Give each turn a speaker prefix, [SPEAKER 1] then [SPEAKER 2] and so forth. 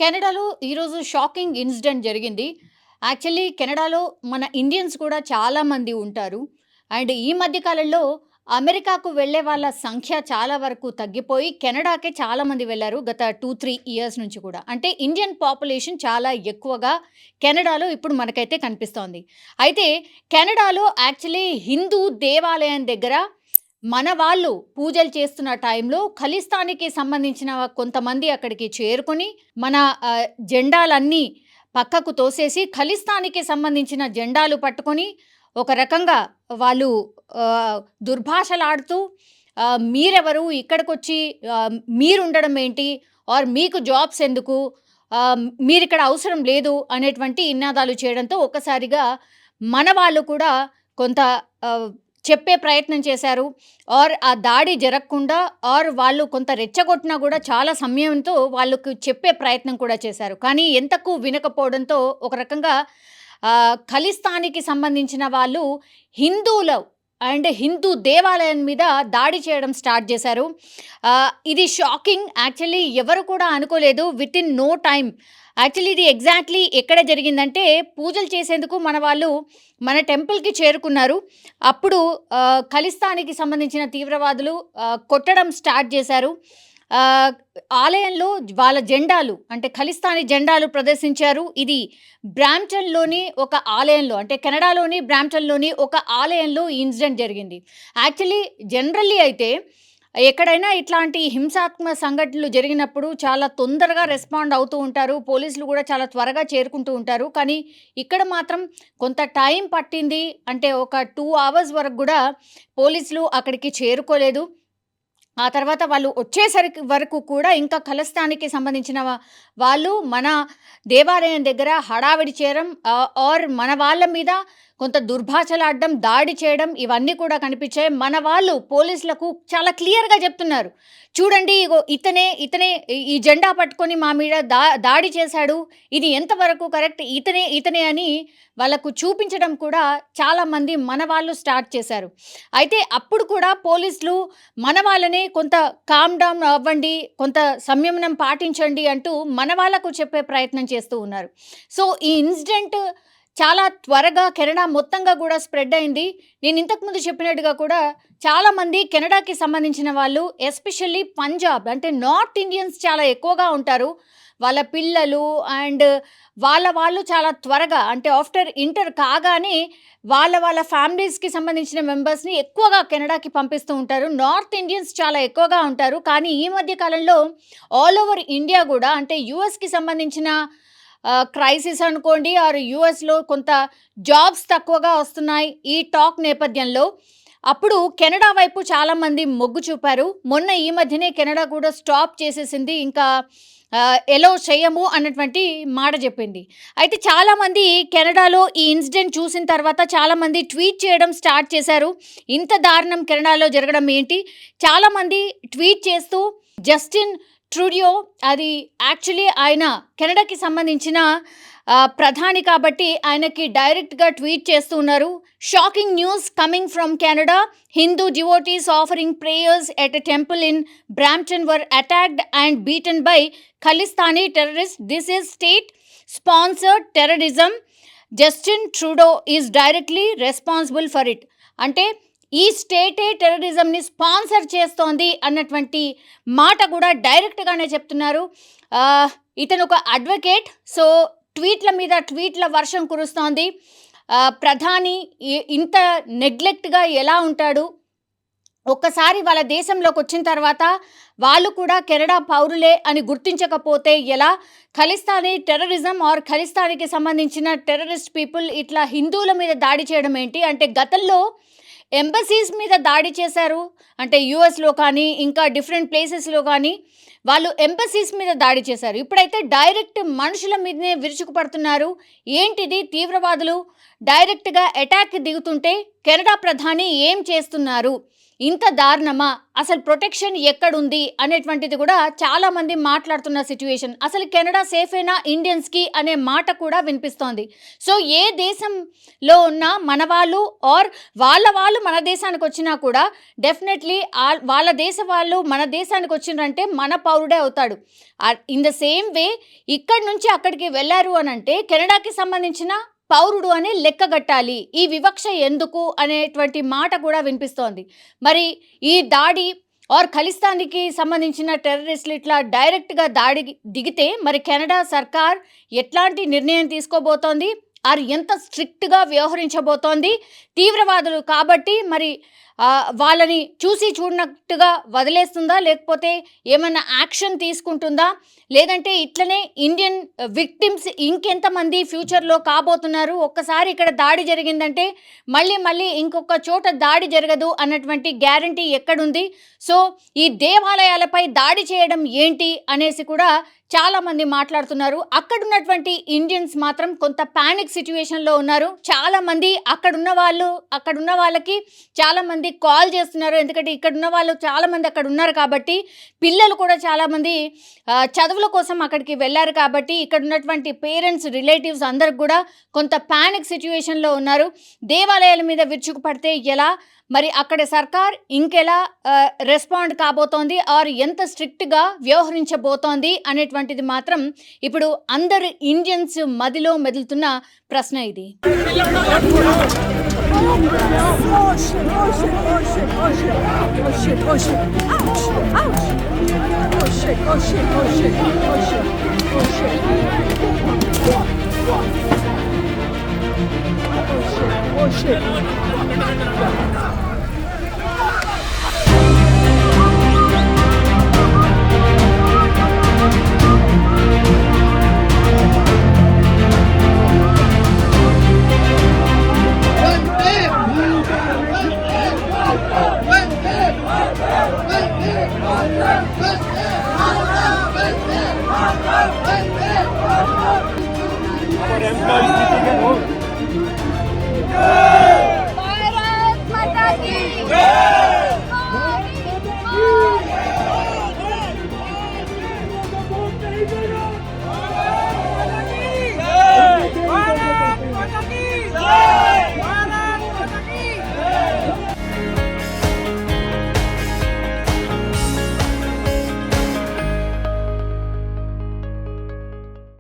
[SPEAKER 1] కెనడాలో ఈరోజు shocking incident జరిగింది. యాక్చువల్లీ కెనడాలో మన ఇండియన్స్ కూడా చాలామంది ఉంటారు. అండ్ ఈ మధ్య కాలంలో అమెరికాకు వెళ్ళే వాళ్ళ సంఖ్య చాలా వరకు తగ్గిపోయి కెనడాకే చాలామంది వెళ్లారు గత 2-3 ఇయర్స్ నుంచి కూడా. అంటే ఇండియన్ పాపులేషన్ చాలా ఎక్కువగా కెనడాలో ఇప్పుడు మనకైతే కనిపిస్తోంది. అయితే కెనడాలో యాక్చువల్లీ హిందూ దేవాలయం దగ్గర మన వాళ్ళు పూజలు చేస్తున్న టైంలో ఖలిస్తాన్‌కి సంబంధించిన కొంతమంది అక్కడికి చేరుకొని మన జెండాలన్నీ పక్కకు తోసేసి ఖలిస్తాన్‌కి సంబంధించిన జెండాలు పట్టుకొని ఒక రకంగా వాళ్ళు దుర్భాషలాడుతూ మీరెవరు ఇక్కడికొచ్చి మీరుండడం ఏంటి? ఆర్ మీకు జాబ్స్ ఎందుకు? మీరిక్కడ అవసరం లేదు అనేటువంటి ఇన్నాదాలు చేయడంతో ఒక్కసారిగా మన వాళ్ళు కూడా కొంత చెప్పే ప్రయత్నం చేశారు. ఆర్ ఆ దాడి జరగకుండా ఆర్ వాళ్ళు కొంత రెచ్చగొట్టినా కూడా చాలా సమయంతో వాళ్ళకు చెప్పే ప్రయత్నం కూడా చేశారు. కానీ ఎంతకు వినకపోవడంతో ఒక రకంగా ఖలిస్తాన్‌కి సంబంధించిన వాళ్ళు హిందువులు అండ్ హిందూ దేవాలయం మీద దాడి చేయడం స్టార్ట్ చేశారు. ఇది షాకింగ్. యాక్చువల్లీ ఎవరు కూడా అనుకోలేదు. వితిన్ నో టైమ్ యాక్చువల్లీ ఇది ఎగ్జాక్ట్లీ ఎక్కడ జరిగిందంటే పూజలు చేసేందుకు మన వాళ్ళు మన టెంపుల్కి చేరుకున్నారు. అప్పుడు ఖలిస్తాన్‌కి సంబంధించిన తీవ్రవాదులు కొట్టడం స్టార్ట్ చేశారు. ఆలయంలో వాళ్ళ జెండాలు అంటే ఖలిస్తానీ జెండాలు ప్రదర్శించారు. ఇది బ్రాంప్టన్‌లోని ఒక ఆలయంలో అంటే కెనడాలోని బ్రాంప్టన్‌లోని ఒక ఆలయంలో ఈ ఇన్సిడెంట్ జరిగింది. యాక్చువల్లీ జనరల్లీ అయితే ఎక్కడైనా ఇట్లాంటి హింసాత్మక సంఘటనలు జరిగినప్పుడు చాలా తొందరగా రెస్పాండ్ అవుతూ ఉంటారు. పోలీసులు కూడా చాలా త్వరగా చేరుకుంటూ ఉంటారు. కానీ ఇక్కడ మాత్రం కొంత టైం పట్టింది. అంటే ఒక 2 అవర్స్ వరకు కూడా పోలీసులు అక్కడికి చేరుకోలేదు. ఆ తర్వాత వాళ్ళు వచ్చేసరికి వరకు కూడా ఇంకా ఖలిస్తాన్‌కి సంబంధించిన వాళ్ళు మన దేవాలయం దగ్గర హడావిడి చేయడం ఆర్ మన వాళ్ళ మీద కొంత దుర్భాషలాడడం, దాడి చేయడం ఇవన్నీ కూడా కనిపించాయి. మన వాళ్ళు పోలీసులకు చాలా క్లియర్‌గా చెప్తున్నారు. చూడండి ఇగో ఇతనే ఈ జెండా పట్టుకొని మా మీద దాడి చేశాడు. ఇది ఎంతవరకు కరెక్ట్ ఇతనే అని వాళ్ళకు చూపించడం కూడా చాలామంది మన వాళ్ళు స్టార్ట్ చేశారు. అయితే అప్పుడు కూడా పోలీసులు మన వాళ్ళనే కొంత కామ్ డౌన్ అవ్వండి, కొంత సంయమనం పాటించండి అంటూ మన వాళ్ళకు చెప్పే ప్రయత్నం చేస్తూ ఉన్నారు. సో ఈ ఇన్సిడెంట్ చాలా త్వరగా కెనడా మొత్తంగా కూడా స్ప్రెడ్ అయింది. నేను ఇంతకుముందు చెప్పినట్టుగా కూడా చాలామంది కెనడాకి సంబంధించిన వాళ్ళు ఎస్పెషల్లీ పంజాబ్ అంటే నార్త్ ఇండియన్స్ చాలా ఎక్కువగా ఉంటారు. వాళ్ళ పిల్లలు అండ్ వాళ్ళు చాలా త్వరగా అంటే ఆఫ్టర్ ఇంటర్ కాగానే వాళ్ళ ఫ్యామిలీస్‌కి సంబంధించిన మెంబర్స్‌ని ఎక్కువగా కెనడాకి పంపిస్తూ ఉంటారు. నార్త్ ఇండియన్స్ చాలా ఎక్కువగా ఉంటారు. కానీ ఈ మధ్య కాలంలో ఆల్ ఓవర్ ఇండియా కూడా అంటే యూఎస్‌కి సంబంధించిన క్రైసిస్ అనుకోండి ఆర్ యూఎస్‌లో కొంత జాబ్స్ తక్కువగా వస్తున్నాయి. ఈ టాక్ నేపథ్యంలో అప్పుడు కెనడా వైపు చాలామంది మొగ్గు చూపారు. మొన్న ఈ మధ్యనే కెనడా కూడా స్టాప్ చేసేసింది. ఇంకా ఎలో చేయము అన్నటువంటి మాట చెప్పింది. అయితే చాలామంది కెనడాలో ఈ ఇన్సిడెంట్ చూసిన తర్వాత చాలామంది ట్వీట్ చేయడం స్టార్ట్ చేశారు. ఇంత దారుణం కెనడాలో జరగడం ఏంటి? చాలామంది ట్వీట్ చేస్తూ జస్టిన్ ట్రూడియో అది యాక్చువల్లీ ఆయన కెనడాకి సంబంధించిన ప్రధాని కాబట్టి ఆయనకి డైరెక్ట్గా ట్వీట్ చేస్తూ ఉన్నారు. Shocking news coming from Canada. Hindu devotees offering prayers at a temple in Brampton were attacked and beaten by Khalistani terrorists. This is state-sponsored terrorism. Justin Trudeau is directly responsible for it. అంటే ఈ స్టేటే టెర్రరిజంని sponsor చేస్తోంది అన్నటువంటి మాట కూడా డైరెక్ట్గానే చెప్తున్నారు. ఇతను ఒక అడ్వకేట్. సో ట్వీట్ల మీద ట్వీట్ల వర్షం కురుస్తోంది. ప్రధాని ఇంత నెగ్లెక్ట్గా ఎలా ఉంటాడు, ఒక్కసారి వాళ్ళ దేశంలోకి వచ్చిన తర్వాత వాళ్ళు కూడా కెనడా పౌరులే అని గుర్తించకపోతే ఎలా, ఖలిస్తానీ టెర్రరిజం ఆర్ ఖలిస్తానీకి సంబంధించిన టెర్రరిస్ట్ పీపుల్ ఇట్లా హిందువుల మీద దాడి చేయడం ఏంటి అంటే, గతంలో ఎంబసీస్ మీద దాడి చేశారు అంటే యూఎస్లో కానీ ఇంకా డిఫరెంట్ ప్లేసెస్లో కానీ వాళ్ళు ఎంబసీస్ మీద దాడి చేశారు. ఇప్పుడైతే డైరెక్ట్ మనుషుల మీదనే విరుచుకుపడుతున్నారు. ఏంటిది, తీవ్రవాదులు డైరెక్ట్గా అటాక్కి దిగుతుంటే కెనడా ప్రధాని ఏం చేస్తున్నారు, ఇంత దారుణమా, అసలు ప్రొటెక్షన్ ఎక్కడుంది అనేటువంటిది కూడా చాలామంది మాట్లాడుతున్న సిచ్యువేషన్. అసలు కెనడా సేఫేనా ఇండియన్స్కి అనే మాట కూడా వినిపిస్తోంది. సో ఏ దేశంలో ఉన్న మన వాళ్ళు ఆర్ వాళ్ళు మన దేశానికి వచ్చినా కూడా డెఫినెట్లీ వాళ్ళ దేశ వాళ్ళు మన దేశానికి వచ్చిందంటే మన పౌరుడే అవుతాడు. ఇన్ ద సేమ్ వే ఇక్కడి నుంచి అక్కడికి వెళ్ళారు అని అంటే కెనడాకి సంబంధించిన పౌరుడు అని లెక్కగట్టాలి. ఈ వివక్ష ఎందుకు అనేటువంటి మాట కూడా వినిపిస్తోంది. మరి ఈ దాడి ఆర్ ఖలిస్తానికి సంబంధించిన టెర్రరిస్టులు ఇట్లా డైరెక్ట్గా దాడి దిగితే మరి కెనడా సర్కార్ ఎట్లాంటి నిర్ణయం తీసుకోబోతోంది, ఆర్ ఎంత స్ట్రిక్ట్గా వ్యవహరించబోతోంది, తీవ్రవాదులు కాబట్టి మరి వాళ్ళని చూసి చూడనట్టుగా వదిలేస్తుందా, లేకపోతే ఏమైనా యాక్షన్ తీసుకుంటుందా, లేదంటే ఇట్లనే ఇండియన్ విక్టిమ్స్ ఇంకెంతమంది ఫ్యూచర్లో కాబోతున్నారు, ఒక్కసారి ఇక్కడ దాడి జరిగిందంటే మళ్ళీ ఇంకొక చోట దాడి జరగదు అన్నటువంటి గ్యారంటీ ఎక్కడుంది. సో ఈ దేవాలయాలపై దాడి చేయడం ఏంటి అనేసి కూడా చాలామంది మాట్లాడుతున్నారు. అక్కడున్నటువంటి ఇండియన్స్ మాత్రం కొంత ప్యానిక్ సిచ్యువేషన్లో ఉన్నారు. చాలామంది అక్కడున్న వాళ్ళకి చాలామంది కాల్ చేస్తున్నారు. ఎందుకంటే ఇక్కడున్న వాళ్ళు చాలామంది అక్కడ ఉన్నారు కాబట్టి, పిల్లలు కూడా చాలామంది చదువుల కోసం అక్కడికి వెళ్ళారు కాబట్టి ఇక్కడ ఉన్నటువంటి పేరెంట్స్, రిలేటివ్స్ అందరికి కూడా కొంత ప్యానిక్ సిచ్యువేషన్లో ఉన్నారు. దేవాలయాల మీద విరుచుకుపడితే ఎలా, మరి అక్కడ సర్కార్ ఇంకెలా రెస్పాండ్ కాబోతోంది ఆర్ ఎంత స్ట్రిక్ట్గా వ్యవహరించబోతోంది అనేటువంటిది మాత్రం ఇప్పుడు అందరు ఇండియన్స్ మదిలో మెదులుతున్న ప్రశ్న ఇది.
[SPEAKER 2] Our employees